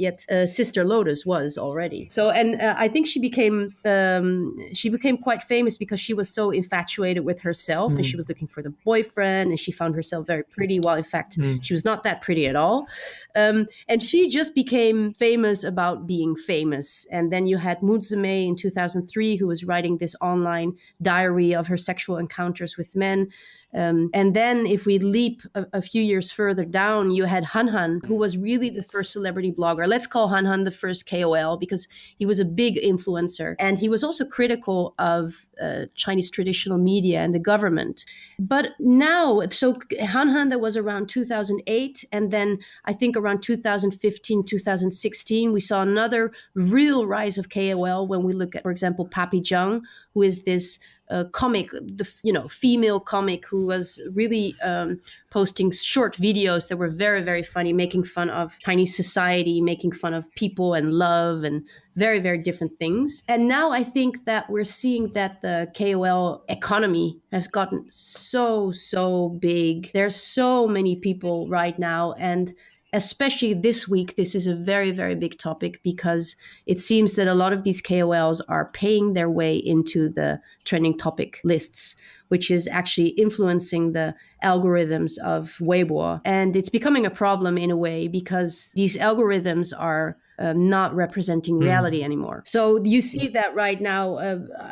Sister Lotus was already. So, and I think she became quite famous because she was so infatuated with herself, and she was looking for the boyfriend, and she found herself very pretty. While in fact, she was not that pretty at all. And she just became famous about being famous. And then you had Muzume in 2003, who was writing this online diary of her sexual encounters with men. And then if we leap a few years further down, you had Han, who was really the first celebrity blogger. Let's call Han the first KOL, because he was a big influencer. And he was also critical of Chinese traditional media and the government. But now, so Han, that was around 2008. And then I think around 2015, 2016, we saw another real rise of KOL when we look at, for example, Papi Zhang, who is this comic, female comic who was really posting short videos that were very, very funny, making fun of Chinese society, making fun of people and love and very, very different things. And now I think that we're seeing that the KOL economy has gotten so big. There's so many people right now, and especially this week, this is a very, very big topic because it seems that a lot of these KOLs are paying their way into the trending topic lists, which is actually influencing the algorithms of Weibo. And it's becoming a problem in a way because these algorithms are not representing reality anymore. So you see that right now.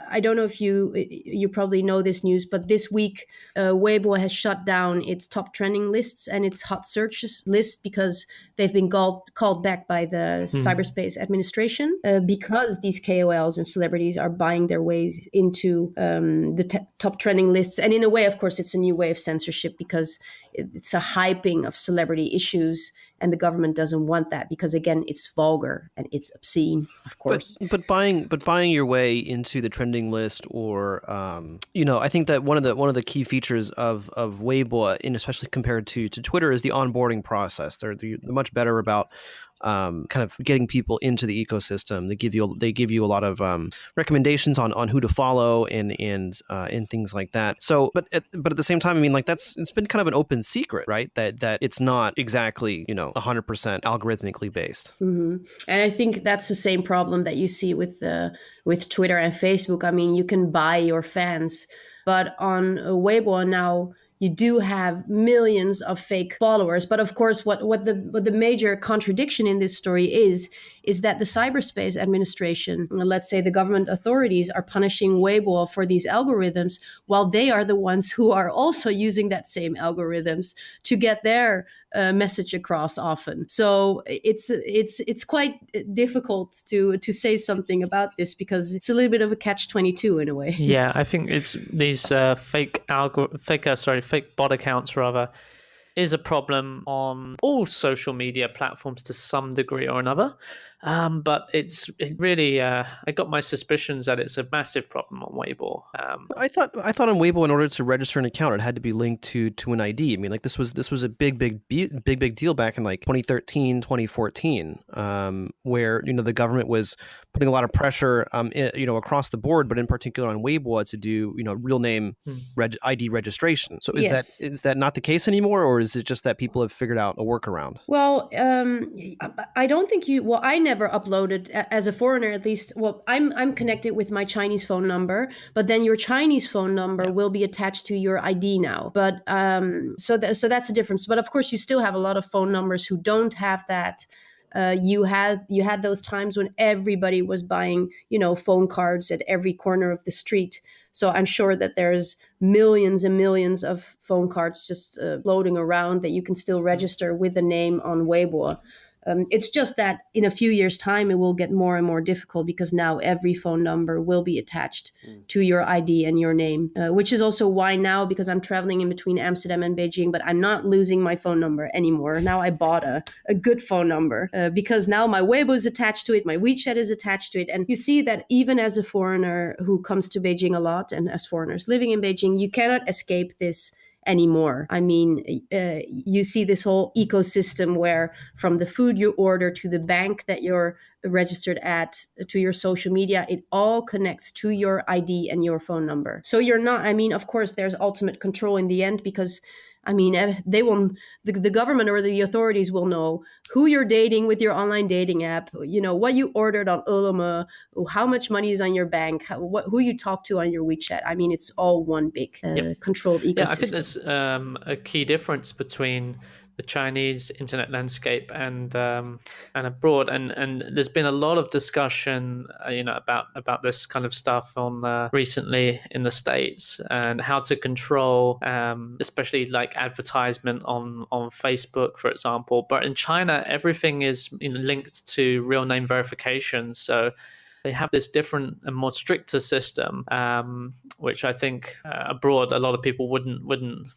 I don't know if you probably know this news, but this week Weibo has shut down its top trending lists and its hot searches list because they've been called back by the Cyberspace Administration because these KOLs and celebrities are buying their ways into the top trending lists. And in a way, of course, it's a new way of censorship because it's a hyping of celebrity issues, and the government doesn't want that because, again, it's vulgar and it's obscene, of course. But buying your way into the trending list, or I think that one of the key features of Weibo, and especially compared to Twitter, is the onboarding process. They're much better about kind of getting people into the ecosystem. They give you a lot of recommendations on who to follow and things like that. So, but at the same time, I mean, like it's been kind of an open secret, right? That it's not exactly 100% algorithmically based. Mm-hmm. And I think that's the same problem that you see with Twitter and Facebook. I mean, you can buy your fans, but on Weibo now, you do have millions of fake followers. But of course, what the major contradiction in this story is that the Cyberspace Administration, let's say the government authorities, are punishing Weibo for these algorithms, while they are the ones who are also using that same algorithms to get their message across often. So it's quite difficult to say something about this because it's a little bit of a catch-22 in a way. Yeah, I think it's these fake bot accounts rather is a problem on all social media platforms to some degree or another. But it really I got my suspicions that it's a massive problem on Weibo. I thought on Weibo, in order to register an account, it had to be linked to an ID. I mean, like this was a big deal back in like 2013, 2014, where the government was putting a lot of pressure across the board, but in particular on Weibo to do real name ID registration. So is that not the case anymore, or is it just that people have figured out a workaround? Well, I don't think I never uploaded as a foreigner, at least. Well, I'm connected with my Chinese phone number, but then your Chinese phone number will be attached to your ID now. But so that's a difference. But of course, you still have a lot of phone numbers who don't have that. You had those times when everybody was buying, phone cards at every corner of the street. So I'm sure that there's millions and millions of phone cards just floating around that you can still register with a name on Weibo. It's just that in a few years' time, it will get more and more difficult because now every phone number will be attached to your ID and your name, which is also why now, because I'm traveling in between Amsterdam and Beijing, but I'm not losing my phone number anymore. Now I bought a good phone number because now my Weibo is attached to it, my WeChat is attached to it. And you see that even as a foreigner who comes to Beijing a lot and as foreigners living in Beijing, you cannot escape this anymore. I mean, you see this whole ecosystem where from the food you order to the bank that you're registered at to your social media, it all connects to your ID and your phone number. So you're not, I mean, of course, there's ultimate control in the end because I mean, they will, the government or the authorities will know who you're dating with your online dating app, what you ordered on Ulama, how much money is on your bank, who you talk to on your WeChat. I mean, it's all one big controlled ecosystem. Yeah, I think there's a key difference between the Chinese internet landscape and abroad, and there's been a lot of discussion, about this kind of stuff on recently in the States and how to control, especially like advertisement on Facebook, for example. But in China, everything is linked to real name verification, so they have this different and more stricter system, which I think abroad a lot of people wouldn't wouldn't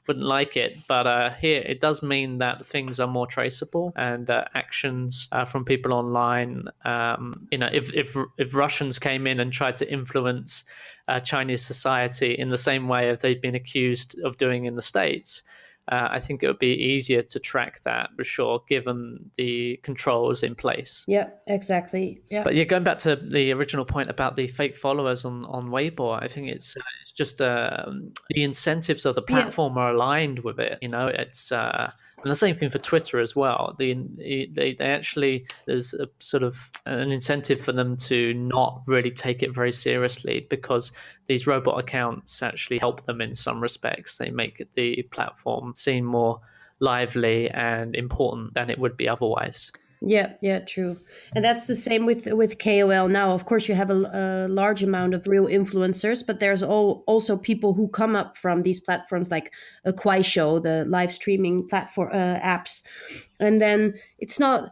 like it. But here it does mean that things are more traceable and actions from people online. If Russians came in and tried to influence Chinese society in the same way as they've been accused of doing in the States, I think it would be easier to track that for sure, given the controls in place. Yeah, exactly. Yeah. But going back to the original point about the fake followers on Weibo, I think it's just the incentives of the platform are aligned with it. It's And the same thing for Twitter as well. They actually, there's a sort of an incentive for them to not really take it very seriously, because these robot accounts actually help them in some respects. They make the platform seem more lively and important than it would be otherwise. Yeah, true. And that's the same with KOL now. Of course, you have a large amount of real influencers, but there's also people who come up from these platforms like a Kuaishou, the live streaming platform apps, and then it's not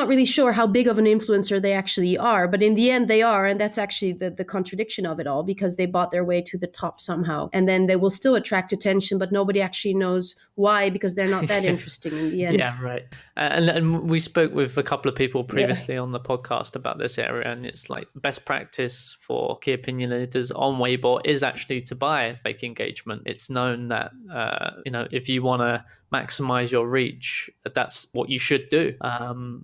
really sure how big of an influencer they actually are, but in the end they are, and that's actually the contradiction of it all, because they bought their way to the top somehow, and then they will still attract attention, but nobody actually knows why, because they're not that interesting in the end. Yeah, right. And we spoke with a couple of people previously on the podcast about this area, and it's like best practice for key opinion leaders on Weibo is actually to buy fake engagement. It's known that if you want to maximize your reach, that's what you should do.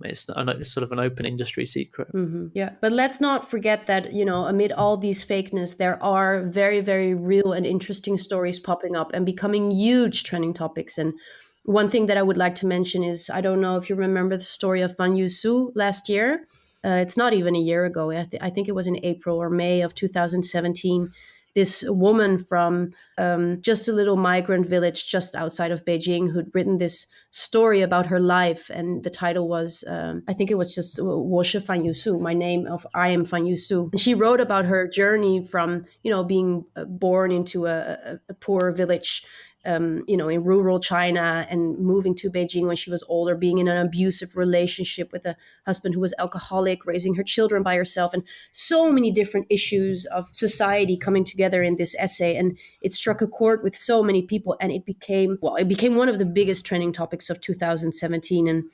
It's sort of an open industry secret. Mm-hmm. Yeah, but let's not forget that, amid all these fakeness, there are very, very real and interesting stories popping up and becoming huge trending topics. And one thing that I would like to mention is, I don't know if you remember the story of Fan Yusu last year. It's not even a year ago. I think it was in April or May of 2017. This woman from just a little migrant village just outside of Beijing, who'd written this story about her life, and the title was, I think it was just 我是 Fan Yusu, my name of I am Fan Yusu. And she wrote about her journey from, being born into a poor village, in rural China, and moving to Beijing when she was older, being in an abusive relationship with a husband who was alcoholic, raising her children by herself, and so many different issues of society coming together in this essay. And it struck a chord with so many people, and it became one of the biggest trending topics of 2017. And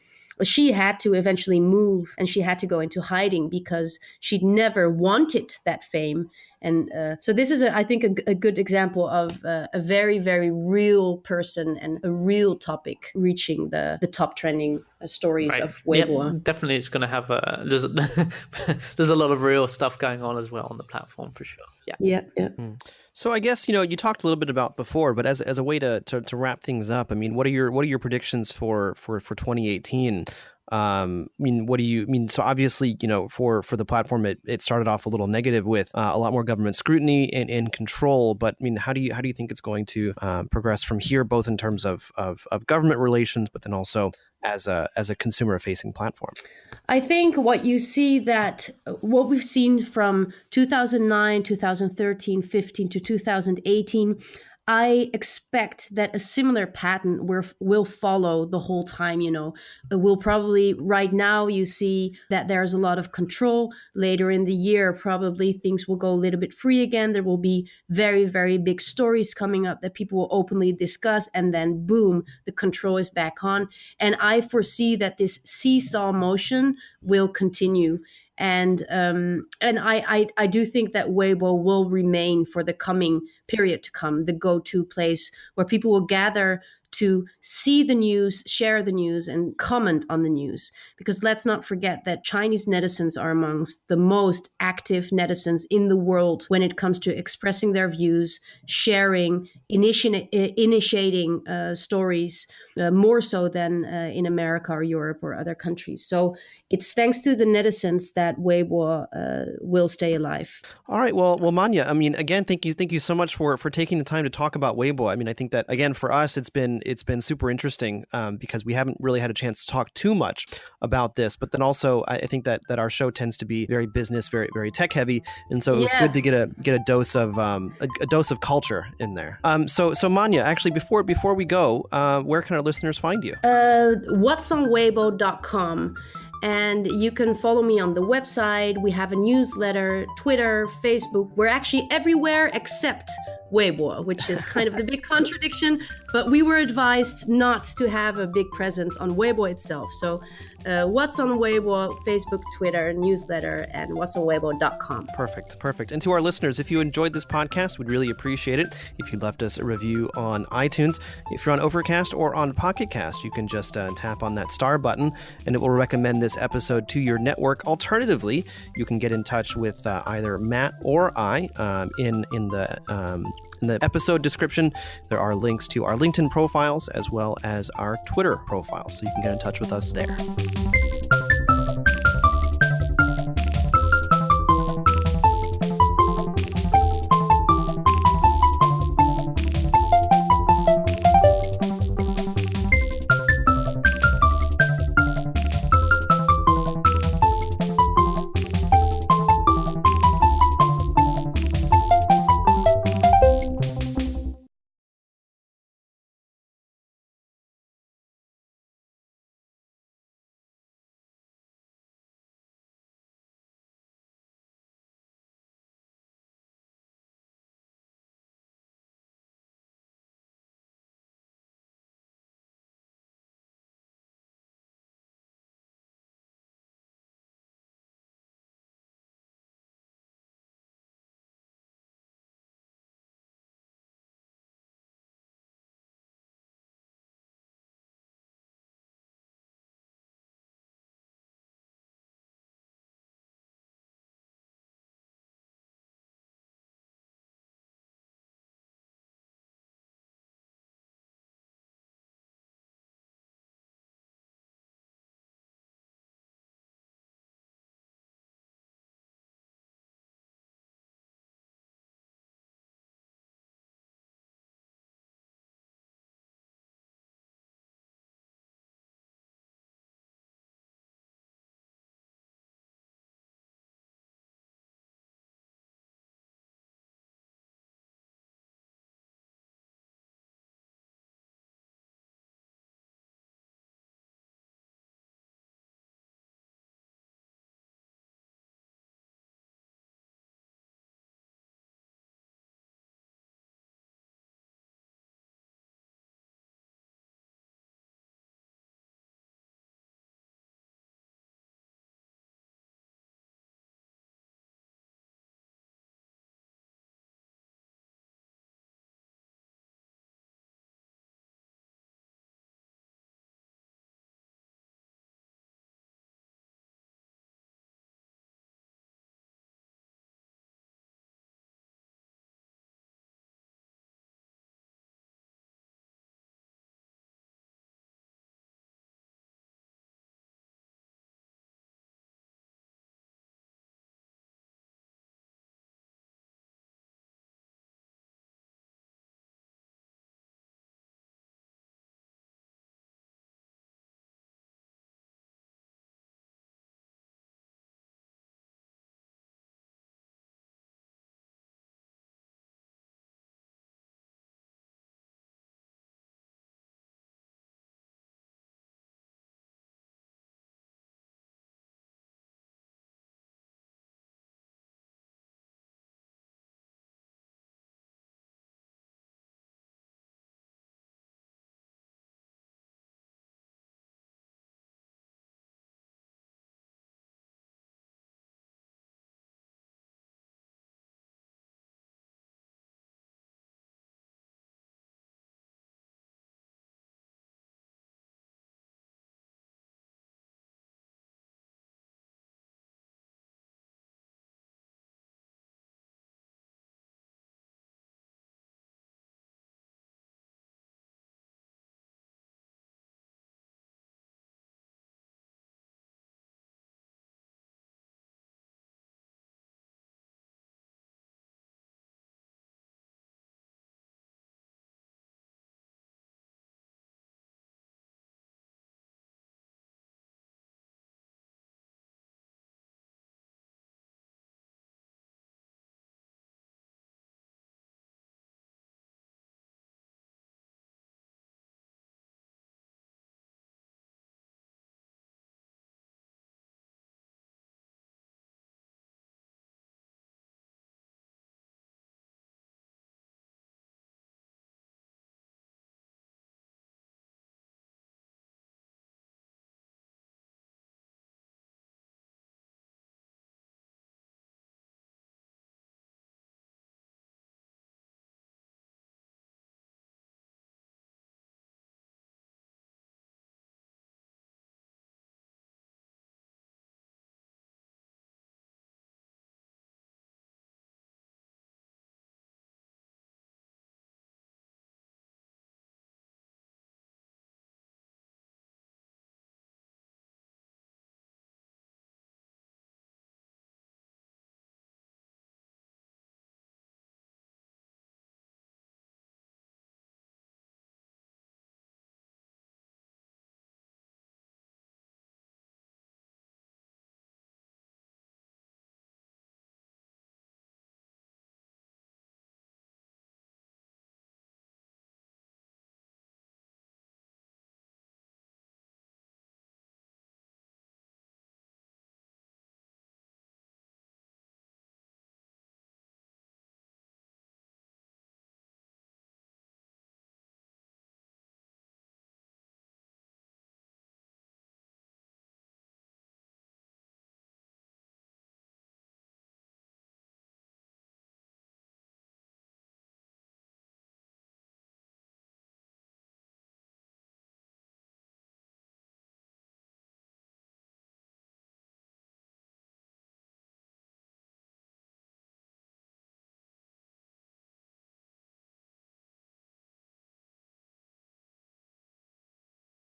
she had to eventually move, and she had to go into hiding because she'd never wanted that fame. And so this is, I think, a good example of a very, very real person and a real topic reaching the top trending stories of Weibo. Yep, definitely, it's going to have there's a lot of real stuff going on as well on the platform for sure. Yeah. So I guess you talked a little bit about before, but as a way to wrap things up, I mean, what are your predictions for 2018? What do you mean? So obviously, for the platform, it started off a little negative with a lot more government scrutiny and control. But I mean, how do you think it's going to progress from here, both in terms of government relations, but then also as a consumer facing platform? I think what we've seen from 2009, 2013, 15 to 2018, I expect that a similar pattern will follow the whole time. We'll probably, right now you see that there's a lot of control. Later in the year, probably things will go a little bit free again. There will be very, very big stories coming up that people will openly discuss, and then boom, the control is back on. And I foresee that this seesaw motion will continue. And I do think that Weibo will remain for the coming period to come the go-to place where people will gather to see the news, share the news, and comment on the news. Because let's not forget that Chinese netizens are amongst the most active netizens in the world when it comes to expressing their views, sharing, initiating stories, more so than in America or Europe or other countries. So it's thanks to the netizens that Weibo will stay alive. All right. Well, Manya, I mean, again, thank you so much for taking the time to talk about Weibo. I mean, I think that, again, for us, it's been super interesting because we haven't really had a chance to talk too much about this. But then also, I think that our show tends to be very business, very, very tech heavy, and so it was good to get a dose of culture in there. So Manya, actually, before we go, where can our listeners find you? Whatsonweibo.com. And you can follow me on the website. We have a newsletter, Twitter, Facebook. We're actually everywhere except Weibo, which is kind of the big contradiction. But we were advised not to have a big presence on Weibo itself. So What's on Weibo, Facebook, Twitter, newsletter, and whatsonweibo.com. Perfect. And to our listeners, if you enjoyed this podcast, we'd really appreciate it if you left us a review on iTunes. If you're on Overcast or on Pocket Cast, you can just tap on that star button, and it will recommend this episode to your network. Alternatively, you can get in touch with either Matt or I in the In the episode description, there are links to our LinkedIn profiles as well as our Twitter profiles, so you can get in touch with us there.